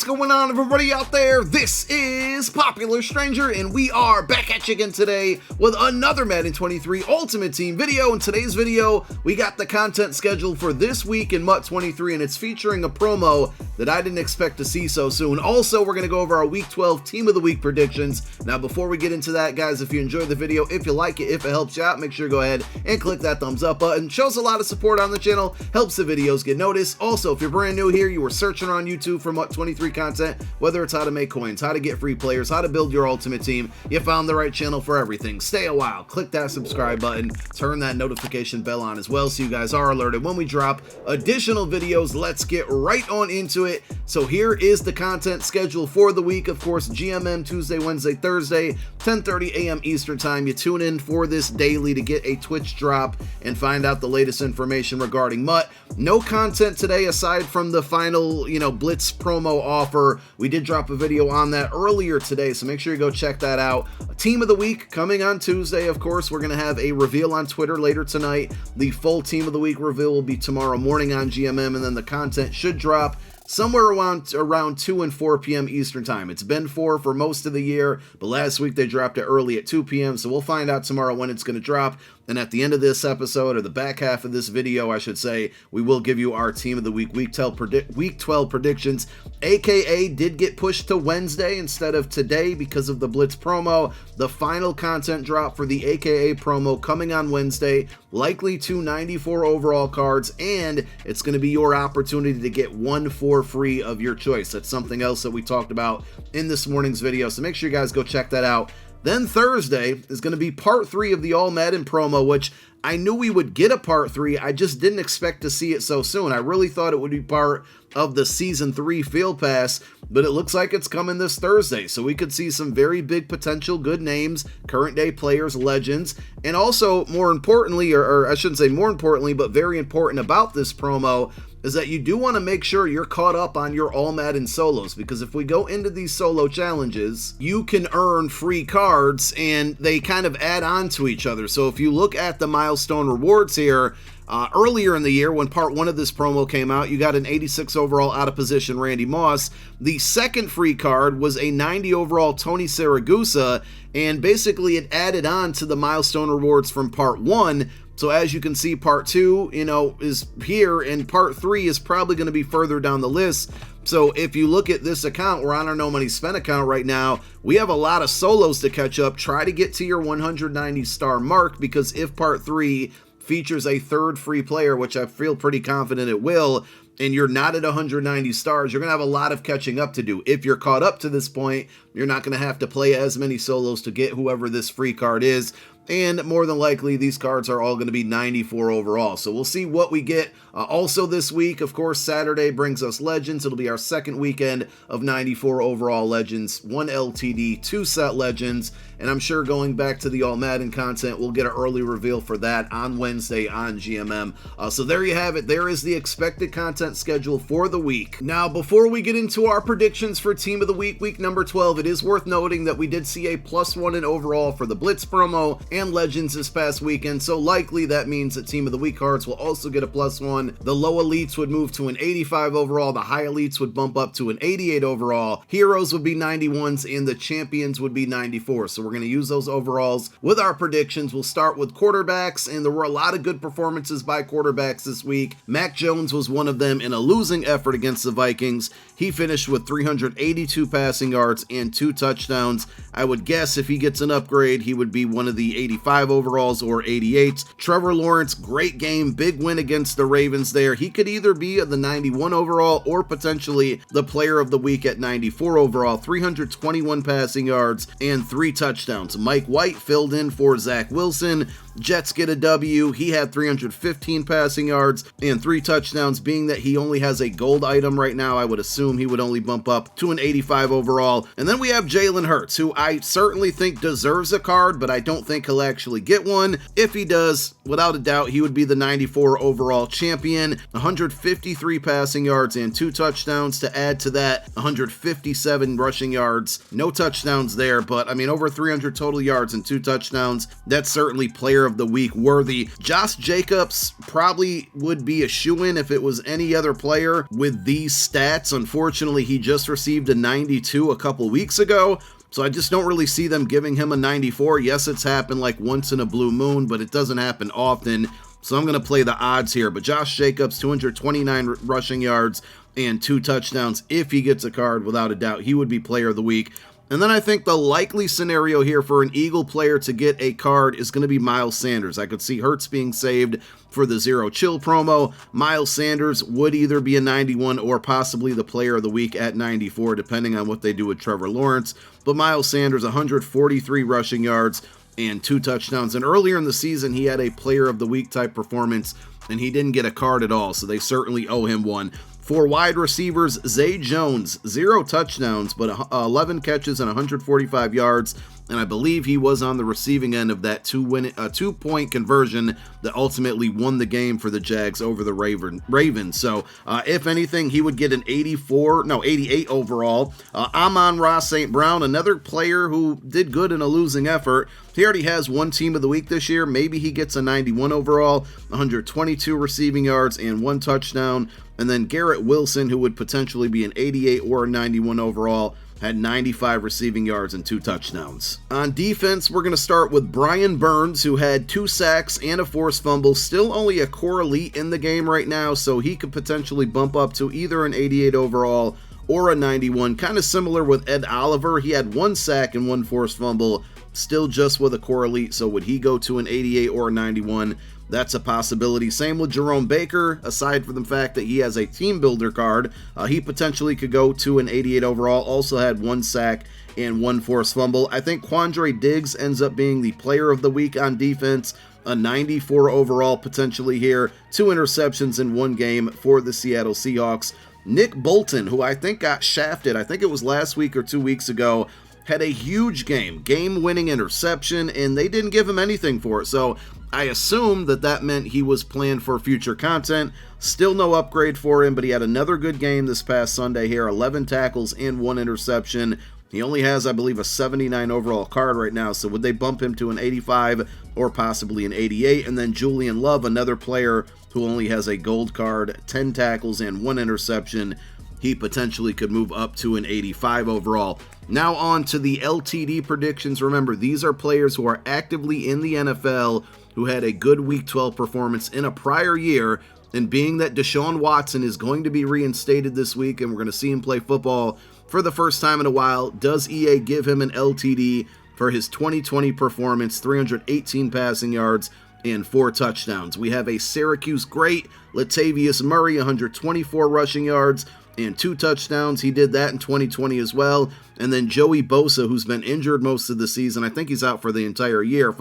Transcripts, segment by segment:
What's going on, everybody out there? This is Popular Stranger, and we are back at you again today with another Madden 23 Ultimate Team video. In today's video, we got the content scheduled for this week in MUT 23, and it's featuring a promo that I didn't expect to see so soon. Also, we're going to go over our Week 12 Team of the Week predictions. Now, before we get into that, guys, if you enjoyed the video, if you like it, if it helps you out, make sure to go ahead and click that thumbs up button. Shows a lot of support on the channel, helps the videos get noticed. Also, if you're brand new here, you were searching on YouTube for MUT 23 content, whether it's how to make coins, how to get free players, how to build your ultimate team, you found the right channel for everything. Stay a while, click that subscribe button, turn that notification bell on as well so you guys are alerted when we drop additional videos. Let's get right on into it. So here is the content schedule for the week. Of course, GMM Tuesday, Wednesday, Thursday, 10:30 a.m. Eastern time. You tune in for this daily to get a Twitch drop and find out the latest information regarding MUT. No content today aside from the final, Blitz promo offer. We did drop a video on that earlier today, so make sure you go check that out. Team of the Week coming on Tuesday, of course. We're going to have a reveal on Twitter later tonight. The full Team of the Week reveal will be tomorrow morning on GMM, and then the content should drop somewhere around 2 and 4 p.m. Eastern time. It's been 4 for most of the year, but last week they dropped it early at 2 p.m., so we'll find out tomorrow when it's going to drop. And at the end of this episode, or the back half of this video, I should say, we will give you our Team of the Week, Week 12 predictions. AKA did get pushed to Wednesday instead of today because of the Blitz promo. The final content drop for the AKA promo coming on Wednesday, likely 294 overall cards, and it's going to be your opportunity to get one for free of your choice. That's something else that we talked about in this morning's video, so make sure you guys go check that out. Then Thursday is going to be part 3 of the All Madden promo, which I knew we would get a part 3. I just didn't expect to see it so soon. I really thought it would be part of the Season 3 Field Pass, but it looks like it's coming this Thursday. So we could see some very big potential good names, current day players, legends, and also more importantly, or I shouldn't say more importantly, but very important about this promo, is that you do want to make sure you're caught up on your All Madden solos, because if we go into these solo challenges, you can earn free cards and they kind of add on to each other. So if you look at the milestone rewards here, earlier in the year when part 1 of this promo came out, you got an 86 overall out of position Randy Moss. The second free card was a 90 overall Tony Saragusa, and basically it added on to the milestone rewards from part 1. So as you can see, part 2, is here, and part 3 is probably going to be further down the list. So if you look at this account, we're on our No Money Spent account right now. We have a lot of solos to catch up. Try to get to your 190 star mark, because if part 3 features a third free player, which I feel pretty confident it will, and you're not at 190 stars, you're going to have a lot of catching up to do. If you're caught up to this point, you're not going to have to play as many solos to get whoever this free card is. And more than likely, these cards are all going to be 94 overall. So we'll see what we get. Also this week, of course, Saturday brings us Legends. It'll be our second weekend of 94 overall Legends, 1 LTD, 2 set Legends. And I'm sure going back to the All Madden content, we'll get an early reveal for that on Wednesday on GMM. So there you have it. There is the expected content schedule for the week. Now, before we get into our predictions for Team of the Week, week number 12, it is worth noting that we did see a +1 in overall for the Blitz promo and Legends this past weekend, so likely that means that Team of the Week cards will also get a +1. The low elites would move to an 85 overall, the high elites would bump up to an 88 overall, heroes would be 91s, and the champions would be 94. So we're going to use those overalls with our predictions. We'll start with quarterbacks, and there were a lot of good performances by quarterbacks this week. Mac Jones was one of them in a losing effort against the Vikings. He finished with 382 passing yards and 2 touchdowns. I would guess if he gets an upgrade, he would be one of the 85 overalls or 88s. Trevor Lawrence, great game, big win against the Ravens there. He could either be the 91 overall or potentially the player of the week at 94 overall, 321 passing yards and 3 touchdowns. Mike White filled in for Zach Wilson. Jets get a W. He had 315 passing yards and 3 touchdowns. Being that he only has a gold item right now, I would assume he would only bump up to an 85 overall. And then we have Jalen Hurts, who I certainly think deserves a card, but I don't think he'll actually get one. If he does, without a doubt, he would be the 94 overall champion. 153 passing yards and 2 touchdowns to add to that 157 rushing yards. No touchdowns there, but I mean, over 300 total yards and 2 touchdowns. That's certainly player player of the week worthy. Josh Jacobs probably would be a shoo-in if it was any other player with these stats. Unfortunately, he just received a 92 a couple weeks ago, so I just don't really see them giving him a 94. Yes, it's happened like once in a blue moon, but it doesn't happen often. So I'm going to play the odds here. But Josh Jacobs, 229 rushing yards and 2 touchdowns. If he gets a card, without a doubt, he would be player of the week. And then I think the likely scenario here for an Eagle player to get a card is going to be Miles Sanders. I could see Hurts being saved for the Zero Chill promo. Miles Sanders would either be a 91 or possibly the player of the week at 94, depending on what they do with Trevor Lawrence. But Miles Sanders, 143 rushing yards and 2 touchdowns. And earlier in the season, he had a player of the week type performance, and he didn't get a card at all, so they certainly owe him one. For wide receivers, Zay Jones, 0 touchdowns, but 11 catches and 145 yards, and I believe he was on the receiving end of that 2-point conversion that ultimately won the game for the Jags over the Ravens. So, if anything, he would get an 88 overall. Amon-Ra St. Brown, another player who did good in a losing effort. He already has one team of the week this year. Maybe he gets a 91 overall, 122 receiving yards and 1 touchdown. And then Garrett Wilson, who would potentially be an 88 or a 91 overall, had 95 receiving yards and 2 touchdowns. On defense, we're going to start with Brian Burns, who had 2 sacks and a forced fumble. Still only a core elite in the game right now, so he could potentially bump up to either an 88 overall or a 91. Kind of similar with Ed Oliver. He had 1 sack and 1 forced fumble, still just with a core elite. So would he go to an 88 or a 91? That's a possibility. Same with Jerome Baker. Aside from the fact that he has a team builder card, he potentially could go to an 88 overall. Also had 1 sack and 1 forced fumble. I think Quandre Diggs ends up being the player of the week on defense. A 94 overall potentially here. 2 interceptions in 1 game for the Seattle Seahawks. Nick Bolton, who I think got shafted, I think it was last week or 2 weeks ago, had a huge game-winning interception, and they didn't give him anything for it. So I assume that meant he was planned for future content. Still no upgrade for him, but he had another good game this past Sunday here. 11 tackles and 1 interception. He only has, I believe, a 79 overall card right now, so would they bump him to an 85 or possibly an 88? And then Julian Love, another player who only has a gold card, 10 tackles and 1 interception. He potentially could move up to an 85 overall. Now on to the LTD predictions. Remember, these are players who are actively in the NFL who had a good Week 12 performance in a prior year, and being that Deshaun Watson is going to be reinstated this week and we're going to see him play football for the first time in a while, does EA give him an LTD for his 2020 performance, 318 passing yards and 4 touchdowns? We have a Syracuse great, Latavius Murray, 124 rushing yards and 2 touchdowns. He did that in 2020 as well. And then Joey Bosa, who's been injured most of the season. I think he's out for the entire year. If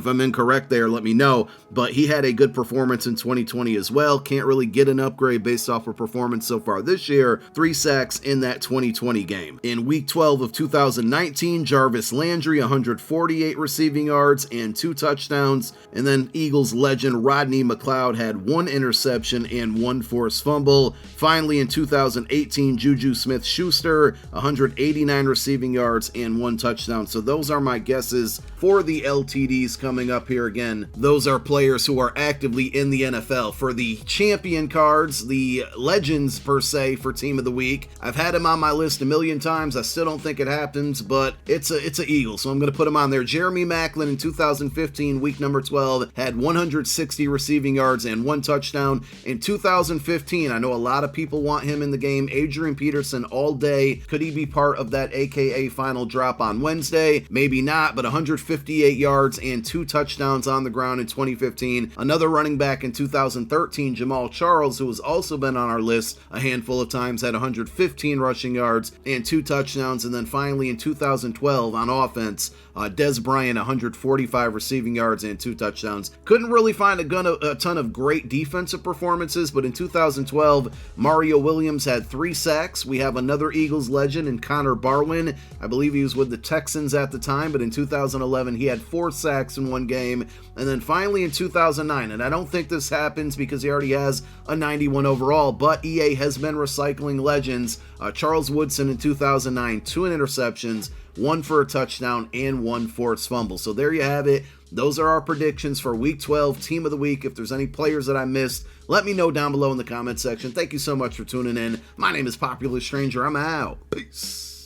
I'm incorrect there, let me know. But he had a good performance in 2020 as well. Can't really get an upgrade based off of performance so far this year. 3 sacks in that 2020 game. In Week 12 of 2019, Jarvis Landry, 148 receiving yards and 2 touchdowns. And then Eagles legend Rodney McLeod had 1 interception and 1 forced fumble. Finally, in 2018, Juju Smith-Schuster, 189 receiving yards and 1 touchdown. So those are my guesses for the LTDs coming up here. Again, those are players who are actively in the NFL. For the champion cards, the legends per se for team of the week, I've had him on my list a million times. I still don't think it happens, but it's a Eagle, so I'm going to put him on there. Jeremy Maclin in 2015, week number 12, had 160 receiving yards and 1 touchdown. In 2015, I know a lot of people want him in the game. Adrian Peterson all day. Could he be part of that AKA final drop on Wednesday? Maybe not, but 158 yards and 2 touchdowns on the ground in 2015. Another running back in 2013, Jamal Charles, who has also been on our list a handful of times, had 115 rushing yards and 2 touchdowns. And then finally in 2012 on offense, Dez Bryant, 145 receiving yards and 2 touchdowns. Couldn't really find a ton of great defensive performances, but in 2012, Mario Williams had 3 sacks. We have another Eagles legend in Connor Barwin. I believe he was with the Texans at the time, but in 2011, he had 4 sacks in 1 game. And then finally in 2009, and I don't think this happens because he already has a 91 overall, but EA has been recycling legends. Charles Woodson in 2009, 2 interceptions, 1 for a touchdown, and 1 forced fumble. So there you have it. Those are our predictions for Week 12 Team of the Week. If there's any players that I missed, let me know down below in the comment section. Thank you so much for tuning in. My name is Popular Stranger. I'm out. Peace.